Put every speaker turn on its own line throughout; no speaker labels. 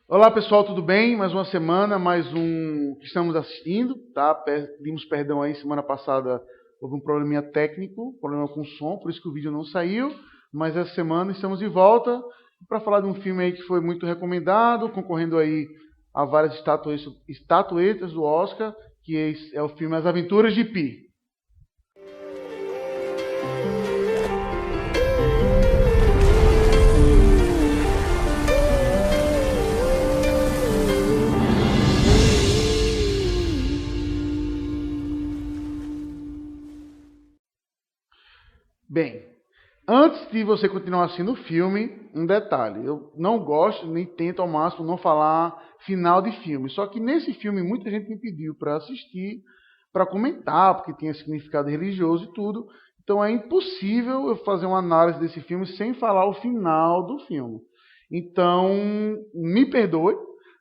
Olá pessoal, tudo bem? Mais uma semana, mais um que estamos assistindo, tá? Pedimos perdão aí, semana passada houve um probleminha técnico, problema com o som, por isso que o vídeo não saiu, mas essa semana estamos de volta para falar de um filme aí que foi muito recomendado, concorrendo aí a várias estatuetas do Oscar, que é o filme As Aventuras de Pi. Bem, antes de você continuar assistindo o filme, um detalhe. Eu não gosto, nem tento ao máximo não falar final de filme. Só que nesse filme muita gente me pediu para assistir, para comentar, porque tinha significado religioso e tudo. Então é impossível eu fazer uma análise desse filme sem falar o final do filme. Então, me perdoe.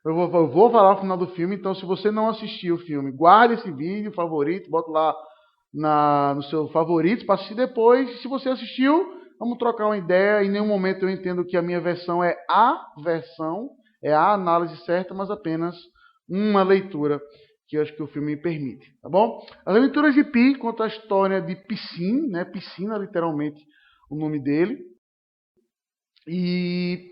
Eu vou falar o final do filme. Então, se você não assistiu o filme, guarde esse vídeo, favorito, bota lá no seu favorito para assistir depois. Se você assistiu, vamos trocar uma ideia. Em nenhum momento eu entendo que a minha versão é a versão, é a análise certa, mas apenas uma leitura que eu acho que o filme me permite, tá bom? As Aventuras de Pi conta a história de Piscine, né? Piscina, literalmente, o nome dele. E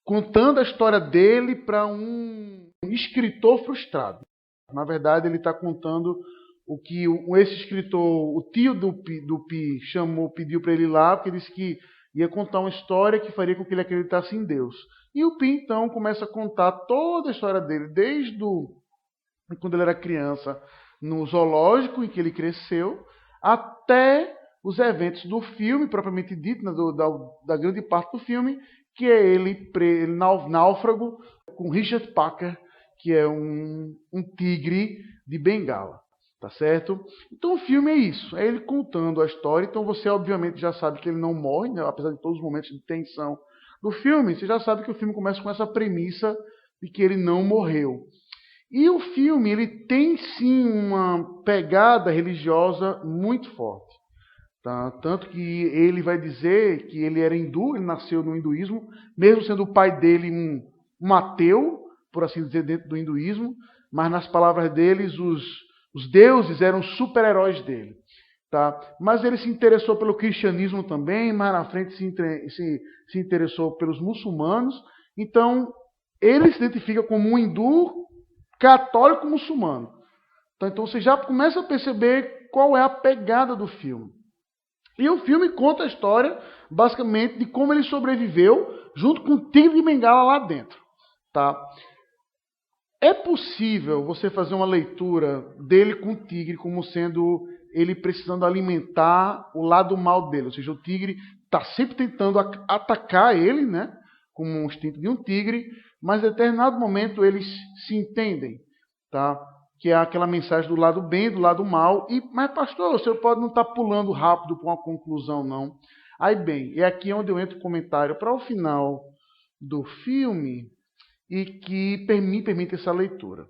contando a história dele para um escritor frustrado. Na verdade, ele está contando o que esse escritor, o tio do Pi chamou, pediu para ele ir lá, porque disse que ia contar uma história que faria com que ele acreditasse em Deus. E o Pi, então, começa a contar toda a história dele, desde quando ele era criança, no zoológico em que ele cresceu, até os eventos do filme, propriamente dito, né, da grande parte do filme, que é ele náufrago com Richard Parker, que é um tigre de Bengala. Tá certo? Então o filme é isso, é ele contando a história. Então você obviamente já sabe que ele não morre, né? Apesar de todos os momentos de tensão do filme, você já sabe que o filme começa com essa premissa de que ele não morreu. E o filme ele tem sim uma pegada religiosa muito forte. Tá? Tanto que ele vai dizer que ele era hindu, ele nasceu no hinduísmo, mesmo sendo o pai dele um ateu, por assim dizer, dentro do hinduísmo, mas nas palavras deles, os deuses eram super-heróis dele. Tá? Mas ele se interessou pelo cristianismo também, mais na frente se interessou pelos muçulmanos. Então, ele se identifica como um hindu católico muçulmano. Então você já começa a perceber qual é a pegada do filme. E o filme conta a história, basicamente, de como ele sobreviveu junto com o tigre de Bengala lá dentro. Tá? É possível você fazer uma leitura dele com o tigre como sendo ele precisando alimentar o lado mal dele. Ou seja, o tigre está sempre tentando atacar ele, né? Como um instinto de um tigre, mas em determinado momento eles se entendem. Tá? Que é aquela mensagem do lado bem, do lado mal. Mas pastor, você pode não estar pulando rápido para uma conclusão, não. Aí bem, é aqui onde eu entro o comentário para o final do filme e que me permite essa leitura.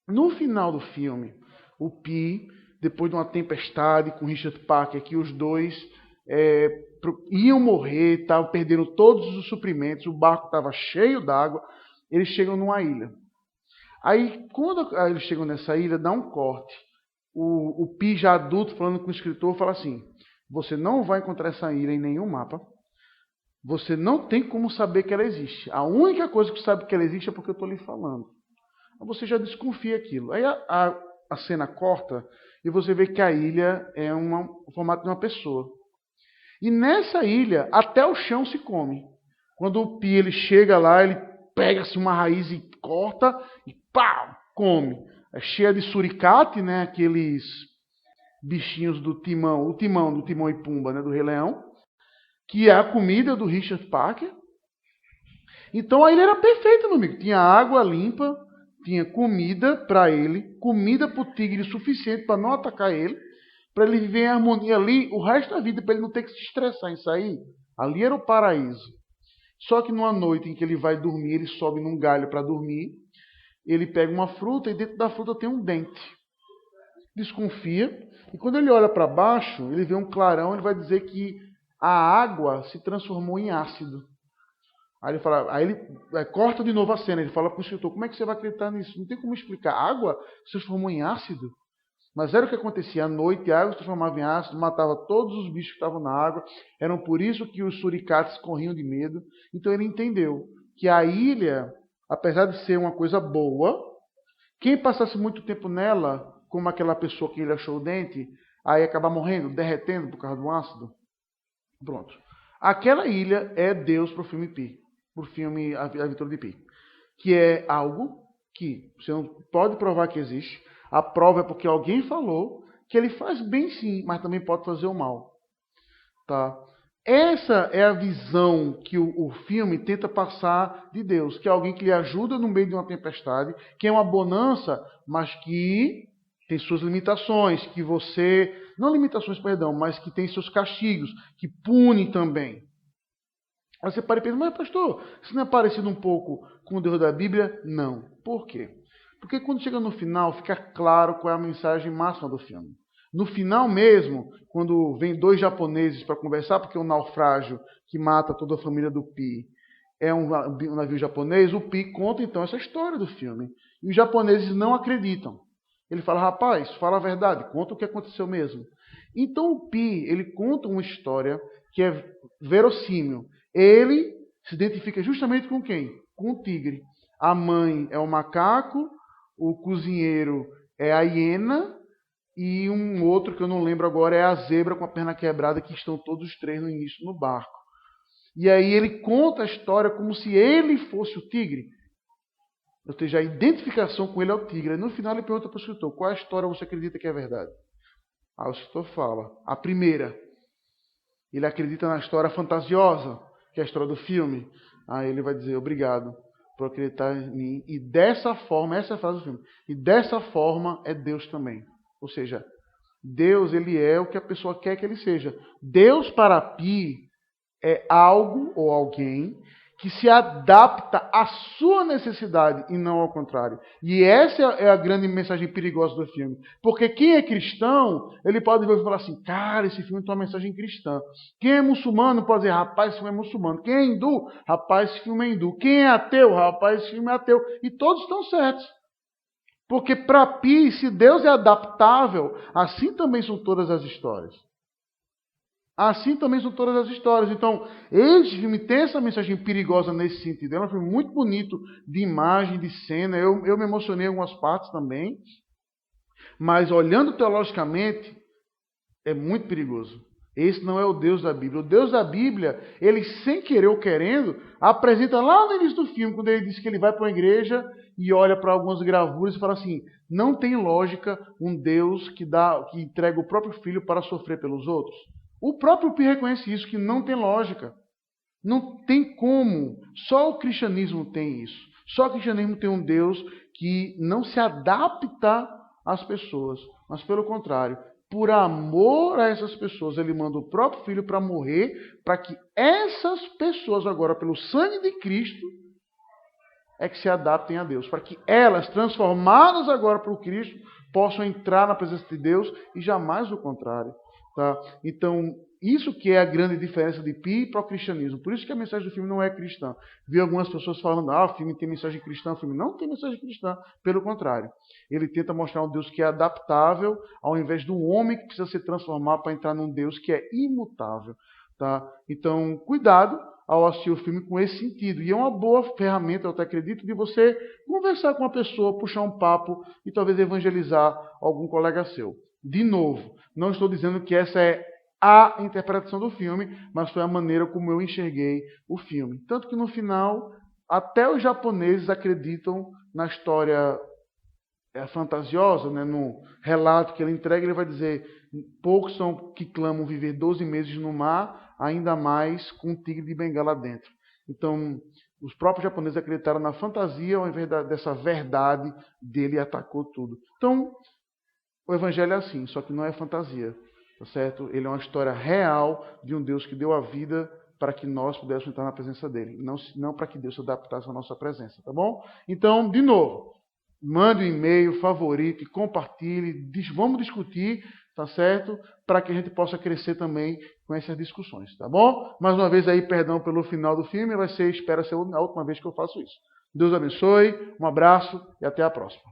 No final do filme, o Pi, depois de uma tempestade com Richard Parker, que os dois iam morrer, perderam todos os suprimentos, o barco estava cheio d'água, eles chegam numa ilha. Aí, quando eles chegam nessa ilha, dá um corte. O Pi, já adulto, falando com o escritor, fala assim: você não vai encontrar essa ilha em nenhum mapa. Você não tem como saber que ela existe. A única coisa que sabe que ela existe é porque eu estou lhe falando. Você já desconfia aquilo. Aí a cena corta e você vê que a ilha é o formato de uma pessoa. E nessa ilha, até o chão se come. Quando o Pi ele chega lá, ele pega-se uma raiz e corta e pá, come. É cheia de suricate, né? Aqueles bichinhos do Timão, do Timão e Pumba, né? Do Rei Leão. Que é a comida do Richard Parker. Então a ilha era perfeita, meu amigo. Tinha água limpa, tinha comida para ele, comida para o tigre suficiente para não atacar ele, para ele viver em harmonia ali o resto da vida, para ele não ter que se estressar em sair. Ali era o paraíso. Só que numa noite em que ele vai dormir, ele sobe num galho para dormir, ele pega uma fruta e dentro da fruta tem um dente. Desconfia, e quando ele olha para baixo, ele vê um clarão, ele vai dizer que a água se transformou em ácido. Aí ele corta de novo a cena. Ele fala para o escritor: como é que você vai acreditar nisso? Não tem como explicar. Água se transformou em ácido. Mas era o que acontecia. À noite, a água se transformava em ácido, matava todos os bichos que estavam na água. Eram por isso que os suricates corriam de medo. Então ele entendeu que a ilha, apesar de ser uma coisa boa, quem passasse muito tempo nela, como aquela pessoa que ele achou o dente, aí acabar morrendo, derretendo por causa do ácido. Pronto. Aquela ilha é Deus para o filme Pi, para o filme A Aventura de Pi, que é algo que você não pode provar que existe. A prova é porque alguém falou que ele faz bem sim, mas também pode fazer o mal. Tá? Essa é a visão que o filme tenta passar de Deus, que é alguém que lhe ajuda no meio de uma tempestade, que é uma bonança, mas que tem suas limitações, que você... Não limitações, perdão, mas que tem seus castigos, que pune também. Aí você para e pensa: mas pastor, isso não é parecido um pouco com o Deus da Bíblia? Não. Por quê? Porque quando chega no final, fica claro qual é a mensagem máxima do filme. No final mesmo, quando vem dois japoneses para conversar, porque o naufrágio que mata toda a família do Pi é um navio japonês, o Pi conta então essa história do filme. E os japoneses não acreditam. Ele fala: rapaz, fala a verdade, conta o que aconteceu mesmo. Então o Pi, ele conta uma história que é verossímil. Ele se identifica justamente com quem? Com o tigre. A mãe é o macaco, o cozinheiro é a hiena, e um outro que eu não lembro agora é a zebra com a perna quebrada, que estão todos os três no início no barco. E aí ele conta a história como se ele fosse o tigre. Ou seja, a identificação com ele é o tigre. E no final ele pergunta para o escritor: qual a história você acredita que é verdade? Aí o escritor fala: a primeira. Ele acredita na história fantasiosa, que é a história do filme. Aí ele vai dizer: obrigado por acreditar em mim. E dessa forma, essa é a frase do filme, e dessa forma é Deus também. Ou seja, Deus, ele é o que a pessoa quer que ele seja. Deus para Pi é algo ou alguém que se adapta à sua necessidade e não ao contrário. E essa é a grande mensagem perigosa do filme. Porque quem é cristão, ele pode ver e falar assim: cara, esse filme tem uma mensagem cristã. Quem é muçulmano pode dizer: rapaz, esse filme é muçulmano. Quem é hindu, rapaz, esse filme é hindu. Quem é ateu, rapaz, esse filme é ateu. E todos estão certos. Porque para Pi, se Deus é adaptável, assim também são todas as histórias. Assim também são todas as histórias. Então, esse filme tem essa mensagem perigosa nesse sentido. É um filme muito bonito de imagem, de cena. Eu me emocionei em algumas partes também. Mas olhando teologicamente, é muito perigoso. Esse não é o Deus da Bíblia. O Deus da Bíblia, ele sem querer ou querendo, apresenta lá no início do filme, quando ele diz que ele vai para uma igreja e olha para algumas gravuras e fala assim: não tem lógica um Deus que entrega o próprio filho para sofrer pelos outros. O próprio Pi reconhece isso, que não tem lógica. Não tem como. Só o cristianismo tem isso. Só o cristianismo tem um Deus que não se adapta às pessoas, mas pelo contrário, por amor a essas pessoas, ele manda o próprio filho para morrer, para que essas pessoas agora, pelo sangue de Cristo, é que se adaptem a Deus. Para que elas, transformadas agora por Cristo, possam entrar na presença de Deus e jamais o contrário. Tá? Então, isso que é a grande diferença de Pi para o cristianismo. Por isso que a mensagem do filme não é cristã. Vi algumas pessoas falando: o filme tem mensagem cristã. O filme não tem mensagem cristã. Pelo contrário. Ele tenta mostrar um Deus que é adaptável, ao invés de um homem que precisa se transformar para entrar num Deus que é imutável. Tá? Então, cuidado ao assistir o filme com esse sentido. E é uma boa ferramenta, eu até acredito, de você conversar com uma pessoa, puxar um papo e talvez evangelizar algum colega seu. De novo, não estou dizendo que essa é a interpretação do filme, mas foi a maneira como eu enxerguei o filme. Tanto que no final, até os japoneses acreditam na história fantasiosa, né? No relato que ele entrega, ele vai dizer: poucos são que clamam viver 12 meses no mar, ainda mais com um tigre de bengala dentro. Então, os próprios japoneses acreditaram na fantasia ao invés dessa verdade dele, e atacou tudo. Então, o evangelho é assim, só que não é fantasia, tá certo? Ele é uma história real de um Deus que deu a vida para que nós pudéssemos entrar na presença dele, não para que Deus se adaptasse à nossa presença, tá bom? Então, de novo, mande um e-mail, favorite, compartilhe, vamos discutir, tá certo? Para que a gente possa crescer também com essas discussões, tá bom? Mais uma vez aí, perdão pelo final do filme, espera ser a última vez que eu faço isso. Deus abençoe, um abraço e até a próxima.